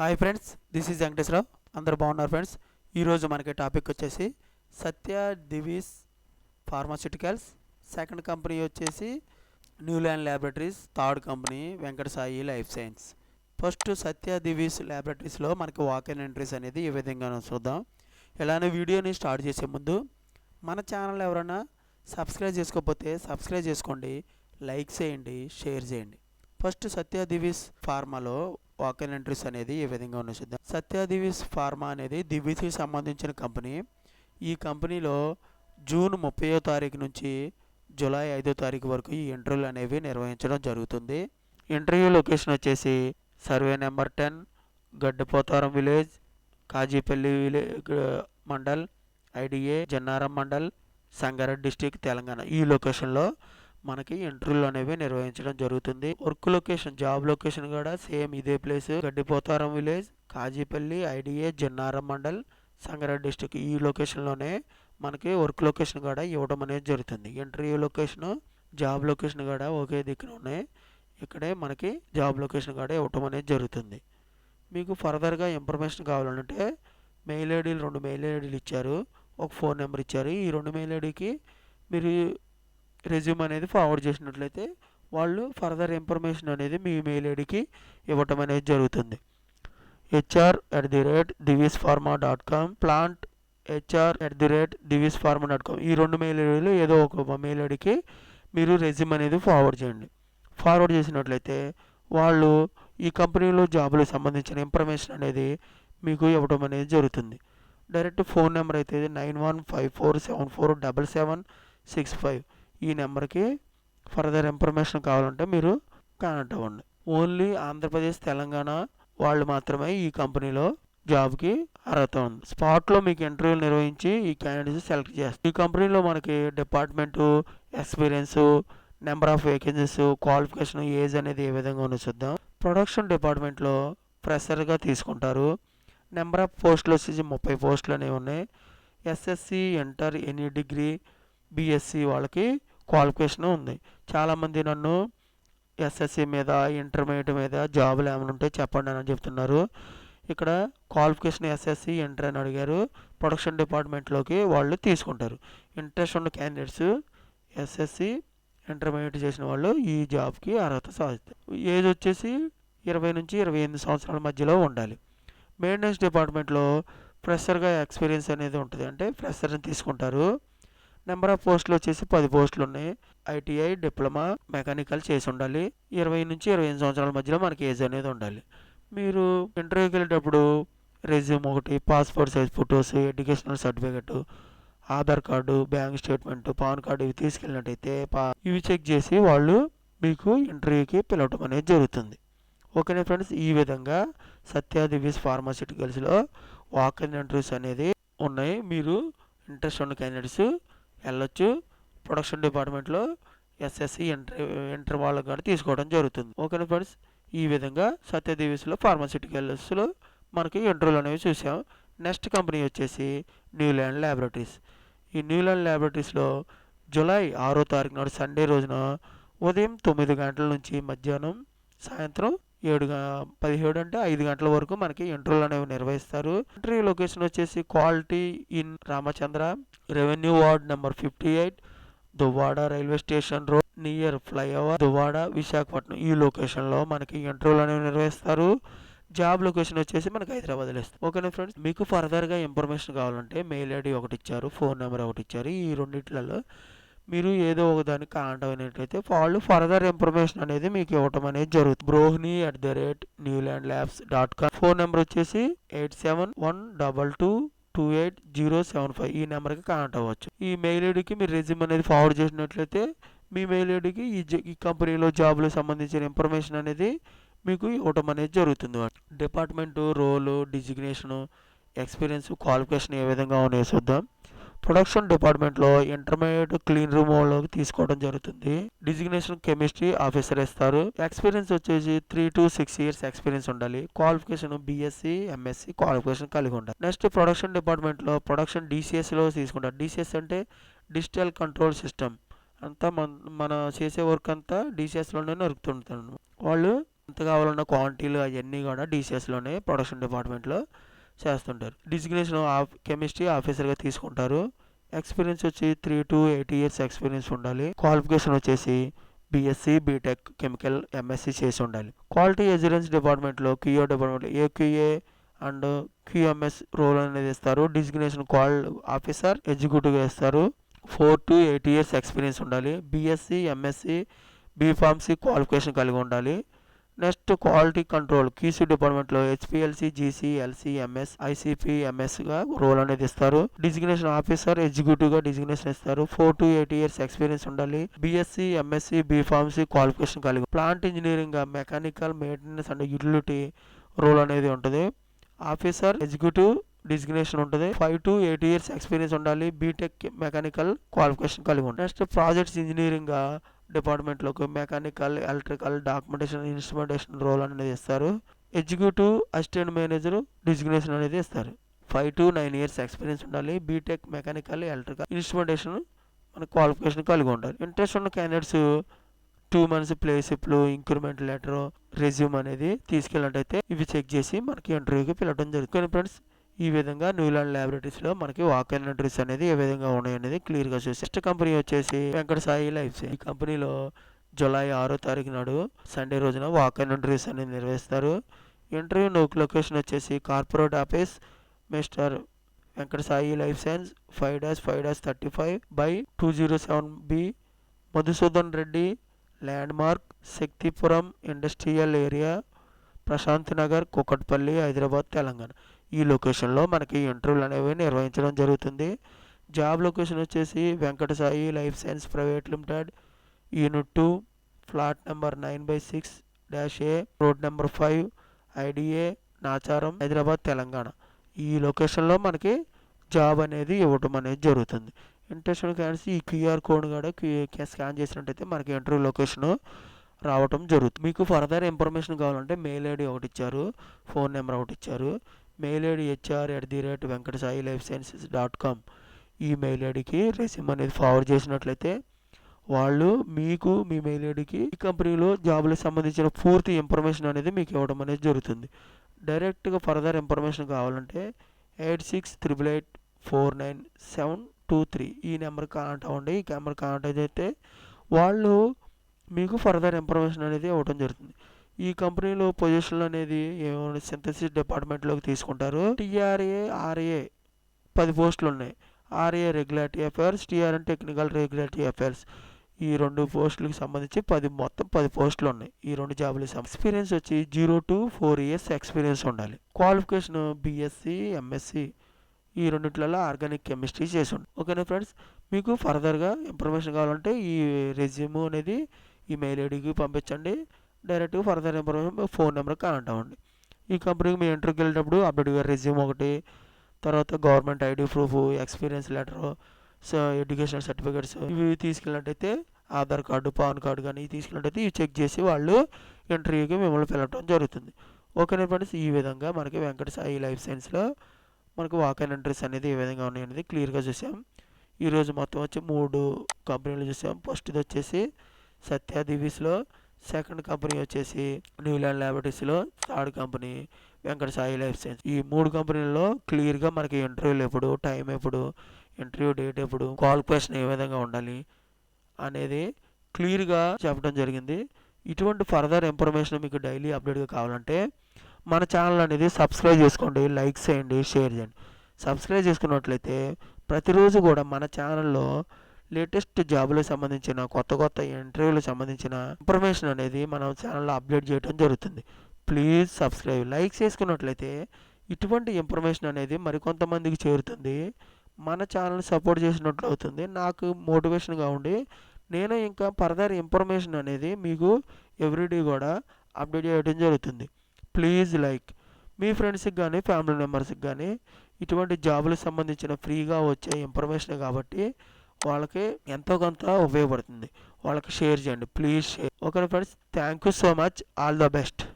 Hi friends, this is Venkateswararao. అందరు బాగున్నారు friends. ఈరోజు మనకి టాపిక్ వచ్చేసి Satya Divis pharmaceuticals. Second company వచ్చేసి Neuland laboratories. Third company Venkata Sai life science. First Satya Divis ల్యాబొరేటరీస్లో మనకి వాక్-ఇన్ ఎంట్రీస్ అనేది ఈ విధంగా చూద్దాం. ఇలానే వీడియోని స్టార్ట్ చేసే ముందు మన ఛానల్ ఎవరైనా సబ్స్క్రైబ్ చేసుకోకపోతే సబ్స్క్రైబ్ చేసుకోండి, లైక్ చేయండి, షేర్ చేయండి. First Satya Divi's ఫార్మాలో walk-in entries అనేది ఏ విధంగా ఉన్నాయి చూద్దాం. సత్య దివీస్ ఫార్మా అనేది దివీస్కి సంబంధించిన కంపెనీ. ఈ కంపెనీలో జూన్ 30వ తారీఖు నుంచి జూలై 5వ తారీఖు వరకు ఈ ఇంటర్వ్యూలు అనేవి నిర్వహించడం జరుగుతుంది. ఇంటర్వ్యూ లొకేషన్ వచ్చేసి survey number 10, Gaddapotharam village, Kazipally mandal, IDA Jinnaram mandal, Sangareddy district, Telangana. ఈ లొకేషన్లో మనకి ఇంటర్వ్యూలు అనేవి నిర్వహించడం జరుగుతుంది. వర్క్ లొకేషన్, జాబ్ లొకేషన్ కూడా సేమ్ ఇదే place, Gaddapotharam village, Kazipally, IDA Jinnaram mandal, Sangareddy district. ఈ లొకేషన్లోనే మనకి వర్క్ లొకేషన్ కూడా ఇవ్వడం అనేది జరుగుతుంది. ఇంటర్వ్యూ లొకేషను, జాబ్ లొకేషన్ కూడా ఒకే దిక్కున ఉన్నాయి. ఇక్కడే మనకి జాబ్ లొకేషన్ కూడా ఇవ్వటం అనేది జరుగుతుంది. మీకు ఫర్దర్గా ఇన్ఫర్మేషన్ కావాలంటే మెయిల్ ఐడీలు, 2 మెయిల్ ఐడీలు ఇచ్చారు, ఒక ఫోన్ నెంబర్ ఇచ్చారు. ఈ 2 మెయిల్ ఐడీకి మీరు రెజ్యూమ్ అనేది ఫార్వర్డ్ చేసినట్లయితే వాళ్ళు ఫర్దర్ ఇన్ఫర్మేషన్ అనేది మీ మెయిల్ ఐడికి ఇవ్వటం అనేది జరుగుతుంది. hr@divispharma.com, plant@divispharma.com. ఈ 2 మెయిల్ ఐడీలు ఏదో ఒక మెయిల్ ఐడికి మీరు రెజ్యూమ్ అనేది ఫార్వర్డ్ చేయండి. ఫార్వర్డ్ చేసినట్లయితే వాళ్ళు ఈ కంపెనీలో జాబులకు సంబంధించిన ఇన్ఫర్మేషన్ అనేది మీకు ఇవ్వడం అనేది జరుగుతుంది. డైరెక్ట్ ఫోన్ నెంబర్ అయితే 9154747765. ఈ నెంబర్కి ఫర్దర్ ఇన్ఫర్మేషన్ కావాలంటే మీరు కాంటాక్ట్ అవ్వండి. ఓన్లీ ఆంధ్రప్రదేశ్, తెలంగాణ వాళ్ళు మాత్రమే ఈ కంపెనీలో జాబ్కి అర్హత ఉంది. స్పాట్లో మీకు ఇంటర్వ్యూలు నిర్వహించి ఈ క్యాండిడేట్స్ సెలెక్ట్ చేస్తారు. ఈ కంపెనీలో మనకి department, experience, number of vacancies, qualification, age అనేది ఏ విధంగా ఉన్నో చూద్దాం. ప్రొడక్షన్ డిపార్ట్మెంట్లో ఫ్రెషర్గా తీసుకుంటారు. నెంబర్ ఆఫ్ పోస్టులు వచ్చేసి 30 పోస్టులు అనేవి ఉన్నాయి. SSC, inter, any degree, BSc వాళ్ళకి క్వాలిఫికేషన్ ఉంది. చాలామంది నన్ను ఎస్ఎస్సి మీద, ఇంటర్మీడియట్ మీద జాబులు ఏమైనా ఉంటే చెప్పండి అని చెప్తున్నారు. ఇక్కడ క్వాలిఫికేషన్ ఎస్ఎస్సి, ఇంటర్ అని అడిగారు. ప్రొడక్షన్ డిపార్ట్మెంట్లోకి వాళ్ళు తీసుకుంటారు. ఇంట్రెస్ట్ ఉన్న క్యాండిడేట్స్ ఎస్ఎస్సి, ఇంటర్మీడియట్ చేసిన వాళ్ళు ఈ జాబ్కి అర్హత సాధిస్తారు. ఏజ్ వచ్చేసి 20 నుంచి 28 సంవత్సరాల మధ్యలో ఉండాలి. మెయింటెనెన్స్ డిపార్ట్మెంట్లో ఫ్రెషర్గా ఎక్స్పీరియన్స్ అనేది ఉంటుంది, అంటే ఫ్రెషర్ని తీసుకుంటారు. నెంబర్ ఆఫ్ పోస్టులు వచ్చేసి 10 పోస్టులు ఉన్నాయి. ఐటీఐ, డిప్లొమా, మెకానికల్ చేసి ఉండాలి. 20 నుంచి 28 సంవత్సరాల మధ్యలో మనకి ఏజ్ అనేది ఉండాలి. మీరు ఇంటర్వ్యూకి వెళ్ళేటప్పుడు రెజ్యూమ్ ఒకటి, passport size photos, educational certificate, Aadhaar card, bank statement, pan card ఇవి తీసుకెళ్ళినట్టయితే ఇవి చెక్ చేసి వాళ్ళు మీకు ఇంటర్వ్యూకి పిలవటం అనేది జరుగుతుంది. ఓకేనా ఫ్రెండ్స్, ఈ విధంగా సత్య దివీస్ ఫార్మాస్యూటికల్స్లో వాక్-ఇన్ ఇంటర్వ్యూస్ అనేది ఉన్నాయి. మీరు ఇంట్రెస్ట్ ఉన్న క్యాండిడేట్స్ వెళ్ళొచ్చు. ప్రొడక్షన్ డిపార్ట్మెంట్లో ఎస్ఎస్సి, ఇంటర్ వాళ్ళకి కూడా తీసుకోవడం జరుగుతుంది. ఓకేనా ఫ్రెండ్స్, ఈ విధంగా సత్య దివీస్లో ఫార్మాస్యూటికల్స్లో మనకి ఇంటర్వ్యూలు అనేవి చూసాం. నెక్స్ట్ కంపెనీ వచ్చేసి న్యూల్యాండ్ ల్యాబొరేటరీస్. ఈ న్యూల్యాండ్ ల్యాబొరేటరీస్లో జూలై 6వ తారీఖు నాడు సండే రోజున ఉదయం 9 గంటల నుంచి మధ్యాహ్నం సాయంత్రం 17 అంటే 5 గంటల వరకు మనకి ఇంటర్వ్యూలు అనేవి నిర్వహిస్తారు. ఇంటర్వ్యూ లొకేషన్ వచ్చేసి quality in Ramachandra, revenue ward number 58, Duvvada railway station road near flyover, Duvvada, Visakhapatnam. ఈ లొకేషన్లో మనకి ఇంటర్వ్యూలు అనేవి నిర్వహిస్తారు. జాబ్ లొకేషన్ వచ్చేసి మనకి హైదరాబాద్లో ఇస్తారు. ఓకేనా ఫ్రెండ్స్, మీకు ఫర్దర్గా ఇన్ఫర్మేషన్ కావాలంటే మెయిల్ ఐడి ఒకటి ఇచ్చారు, ఫోన్ నెంబర్ ఒకటి ఇచ్చారు. ఈ రెండిట్లలో మీరు ఏదో ఒక దానికి కాంటాక్ట్ అయినట్లయితే వాళ్ళు ఫర్దర్ ఇన్ఫర్మేషన్ అనేది మీకు ఇవ్వటం అనేది జరుగుతుంది. brohni@newlandlabs.com. ఫోన్ నెంబర్ వచ్చేసి 8712228075. ఈ నెంబర్కి కాంటాక్ట్ అవ్వచ్చు. ఈ మెయిల్ ఐడికి మీరు రెజ్యూమ్ అనేది ఫార్వర్డ్ చేసినట్లయితే మీ మెయిల్ ఐడికి ఈ కంపెనీలో జాబ్లకు సంబంధించిన ఇన్ఫర్మేషన్ అనేది మీకు ఇవ్వటం అనేది జరుగుతుంది. డిపార్ట్మెంటు, రోలు, డిజిగ్నేషను, ఎక్స్పీరియన్స్, క్వాలిఫికేషన్ ఏ విధంగా ఉన్నాయో చూద్దాం. ప్రొడక్షన్ డిపార్ట్మెంట్లో ఇంటర్మీడియట్ క్లీన్ రూమ్ వాళ్ళకి తీసుకోవడం జరుగుతుంది. డిజిగ్నేషన్ కెమిస్ట్రీ ఆఫీసర్ ఇస్తారు. ఎక్స్పీరియన్స్ వచ్చేసి 3 to 6 years ఎక్స్పీరియన్స్ ఉండాలి. క్వాలిఫికేషన్ బీఎస్సీ, ఎంఎస్సీ క్వాలిఫికేషన్ కలిగి ఉండాలి. నెక్స్ట్ ప్రొడక్షన్ డిపార్ట్మెంట్లో ప్రొడక్షన్ డిసిఎస్లో తీసుకుంటారు. డిసిఎస్ అంటే డిజిటల్ కంట్రోల్ సిస్టమ్. అంతా మన చేసే వర్క్ అంతా డిసిఎస్లోనే నరుకుతుంటారు. వాళ్ళు ఎంత కావాలన్న క్వాంటిటీలు అవన్నీ కూడా డీసీఎస్లోనే ప్రొడక్షన్ డిపార్ట్మెంట్లో చేస్తుంటారు. డిజిగ్నేషన్ కెమిస్ట్రీ ఆఫీసర్గా తీసుకుంటారు. ఎక్స్పీరియన్స్ వచ్చి 3 to 8 years ఎక్స్పీరియన్స్ ఉండాలి. క్వాలిఫికేషన్ వచ్చేసి బీఎస్సీ బీటెక్ కెమికల్ ఎంఎస్సీ చేసి ఉండాలి. క్వాలిటీ అష్యూరెన్స్ డిపార్ట్మెంట్లో క్యూఏ డిపార్ట్మెంట్లో ఏక్యూఏ అండ్ క్యూఎంఎస్ రోల్ అనేది ఇస్తారు. డిజిగ్నేషన్ ఆఫీసర్ ఎగ్జిక్యూటివ్గా ఇస్తారు. 4 to 8 years ఎక్స్పీరియన్స్ ఉండాలి. బీఎస్సీ ఎంఎస్సీ బీఫార్మసీ క్వాలిఫికేషన్ కలిగి ఉండాలి. నెక్స్ట్ క్వాలిటీ కంట్రోల్ క్యూసీ డిపార్ట్మెంట్లో HPLC GC LC MS ICP ఎంఎస్గా రోల్ అనేది ఇస్తారు. డిజిగ్నేషన్ ఆఫీసర్ ఎగ్జిక్యూటివ్గా డిజిగ్నేషన్ ఇస్తారు. 4 to 8 years ఎక్స్పీరియన్స్ ఉండాలి. బీఎస్సీ ఎంఎస్సీ బీఫార్మసీ క్వాలిఫికేషన్ కలిగి plant engineering mechanical maintenance and utility role అనేది ఉంటుంది. ఆఫీసర్ ఎగ్జిక్యూటివ్ డిజిగ్నేషన్ ఉంటుంది. 5 to 8 years ఎక్స్పీరియన్స్ ఉండాలి. బీటెక్ మెకానికల్ క్వాలిఫికేషన్ కలిగి ఉంటుంది. నెక్స్ట్ ప్రాజెక్ట్స్ ఇంజనీరింగ్ డిపార్ట్మెంట్లోకి mechanical electrical documentation instrumentation role అనేది ఇస్తారు. ఎగ్జిక్యూటివ్ అసిస్టెంట్ మేనేజర్ డిజిగ్నేషన్ అనేది ఇస్తారు. 5 to 9 years ఎక్స్పీరియన్స్ ఉండాలి. బీటెక్ మెకానికల్ ఎలక్ట్రికల్ ఇన్స్ట్రుమెంటేషన్ మన క్వాలిఫికేషన్ కలిగి ఉండాలి. ఇంట్రెస్ట్ ఉన్న క్యాండిడేట్స్ 2 months ప్లేసిప్లు ఇంక్రిమెంట్ లెటర్ రెజ్యూమ్ అనేది తీసుకెళ్ళినట్టయితే ఇవి చెక్ చేసి మనకి ఇంటర్వ్యూకి పిలవడం జరుగుతుంది. ఫ్రెండ్స్ ఈ విధంగా న్యూలాండ్ ల్యాబొరేటరీస్లో మనకి వాక్ ఇన్ ఇంటర్వ్యూస్ అనేది ఏ విధంగా ఉన్నాయనేది క్లియర్గా చూసి నెక్స్ట్ కంపెనీ వచ్చేసి వెంకట సాయి లైఫ్ సైన్స్. ఈ కంపెనీలో జూలై 6వ తారీఖు నాడు సండే రోజున వాక్ ఇన్ ఇంటర్వ్యూస్ అనేది నిర్వహిస్తారు. ఇంటర్వ్యూ లొకేషన్ వచ్చేసి corporate office mister Venkata Sai life science 5-5-35 by 207B Madhusudan Reddy landmark Shaktipuram industrial area Prashant Nagar Kukatpally Hyderabad Telangana. ఈ లొకేషన్లో మనకి ఇంటర్వ్యూలు అనేవి నిర్వహించడం జరుగుతుంది. జాబ్ లొకేషన్ వచ్చేసి Venkata Sai life science private limited unit 2 flat number 9/6-A road number 5 IDA Nacharam Hyderabad Telangana. ఈ లొకేషన్లో మనకి జాబ్ అనేది ఇవ్వటం అనేది జరుగుతుంది. ఇంట్రెస్టెడ్ క్యాండిడేట్స్ ఈ క్యూఆర్ కోడ్ కూడా స్కాన్ చేసినట్టయితే మనకి ఇంటర్వ్యూ లొకేషన్ రావటం జరుగుతుంది. మీకు ఫర్దర్ ఇన్ఫర్మేషన్ కావాలంటే మెయిల్ ఐడి ఒకటి ఇచ్చారు, ఫోన్ నెంబర్ ఒకటి ఇచ్చారు. మెయిల్ ఐడి hr@venkatasayilifesciences.com ఈ మెయిల్ ఐడికి రెజ్యూమ్ అనేది ఫార్వర్డ్ చేసినట్లయితే వాళ్ళు మీకు మీ మెయిల్ ఐడికి ఈ కంపెనీలో జాబ్లకు సంబంధించిన పూర్తి ఇన్ఫర్మేషన్ అనేది మీకు ఇవ్వడం అనేది జరుగుతుంది. డైరెక్ట్గా ఫర్దర్ ఇన్ఫర్మేషన్ కావాలంటే 8688499723 ఈ నెంబర్కి కాంటాక్ట్ అవ్వండి. ఈ నెంబర్ కాంటాక్ట్ అయితే వాళ్ళు మీకు ఫర్దర్ ఇన్ఫర్మేషన్ అనేది ఇవ్వడం జరుగుతుంది. ఈ కంపెనీలో పొజిషన్లు అనేది ఏమైనా సింథసిస్ డిపార్ట్మెంట్లోకి తీసుకుంటారు. టీఆర్ఏ ఆర్ఏ 10 పోస్టులు ఉన్నాయి. RA regulatory affairs, TRN technical regulatory affairs ఈ 2 పోస్టులకు సంబంధించి మొత్తం 10 పోస్టులు ఉన్నాయి. ఈ 2 జాబులు ఎక్స్పీరియన్స్ వచ్చి 0 to 4 years ఎక్స్పీరియన్స్ ఉండాలి. క్వాలిఫికేషన్ బీఎస్సీ ఎంఎస్సీ ఈ రెండిట్లలో ఆర్గానిక్ కెమిస్ట్రీ చేసి ఉండాలి. ఓకేనా ఫ్రెండ్స్, మీకు ఫర్దర్గా ఇన్ఫర్మేషన్ కావాలంటే ఈ రెజ్యూమ్ అనేది ఈ మెయిల్ ఐడికి పంపించండి. డైరెక్ట్గా ఫర్దర్ ఇన్ఫర్మేషన్ ఫోన్ నెంబర్కి కాంటాక్ట్ అవ్వండి. ఈ కంపెనీకి మీ ఇంటర్వ్యూకి వెళ్ళేటప్పుడు అప్డేట్గా రెజ్యూమ్ ఒకటి, తర్వాత government ID proof, experience letter, education certificates ఇవి తీసుకెళ్ళినట్టయితే ఆధార్ కార్డు పాన్ కార్డు కానీ తీసుకెళ్ళినట్టయితే ఇవి చెక్ చేసి వాళ్ళు ఇంటర్వ్యూకి మిమ్మల్ని పిలవడం జరుగుతుంది. ఓకేనా ఫ్రెండ్స్, ఈ విధంగా మనకి వెంకట సాయి లైఫ్ సైన్స్లో మనకు వాక్ ఇన్ ఇంటర్వ్యూస్ అనేది ఏ విధంగా ఉన్నాయనేది క్లియర్గా చూసాం. ఈరోజు మొత్తం వచ్చి 3 కంపెనీలు చూసాం. ఫస్ట్ది వచ్చేసి సత్య దివీస్లో, సెకండ్ కంపెనీ వచ్చేసి న్యూలాండ్ ల్యాబొరేటరీస్లో, third company Venkata Sai life science. ఈ 3 కంపెనీల్లో క్లియర్గా మనకి ఇంటర్వ్యూలు ఎప్పుడు, టైం ఎప్పుడు, ఇంటర్వ్యూ డేట్ ఎప్పుడు, క్వాలిఫికేషన్ ఏ విధంగా ఉండాలి అనేది క్లియర్గా చెప్పడం జరిగింది. ఇటువంటి ఫర్దర్ ఇన్ఫర్మేషన్ మీకు డైలీ అప్డేట్గా కావాలంటే మన ఛానల్ అనేది సబ్స్క్రైబ్ చేసుకోండి, లైక్ చేయండి, షేర్ చేయండి. సబ్స్క్రైబ్ చేసుకున్నట్లయితే ప్రతిరోజు కూడా మన ఛానల్లో లేటెస్ట్ జాబులకు సంబంధించిన కొత్త ఇంటర్వ్యూలకు సంబంధించిన ఇన్ఫర్మేషన్ అనేది మనం ఛానల్లో అప్డేట్ చేయడం జరుగుతుంది. Please subscribe. లైక్ చేసుకున్నట్లయితే ఇటువంటి ఇన్ఫర్మేషన్ అనేది మరికొంతమందికి చేరుతుంది. మన ఛానల్ సపోర్ట్ చేసినట్లు అవుతుంది. నాకు మోటివేషన్గా ఉండి నేను ఇంకా ఫర్దర్ ఇన్ఫర్మేషన్ అనేది మీకు ఎవ్రీడే కూడా అప్డేట్ చేయడం జరుగుతుంది. Please like. మీ ఫ్రెండ్స్కి కానీ ఫ్యామిలీ మెంబర్స్కి కానీ ఇటువంటి జాబులకు సంబంధించిన ఫ్రీగా వచ్చే ఇన్ఫర్మేషన్ కాబట్టి వాళ్ళకి ఎంతో కొంత ఉపయోగపడుతుంది. వాళ్ళకి షేర్ చేయండి, please share. Okay friends, thank you so much. All the best.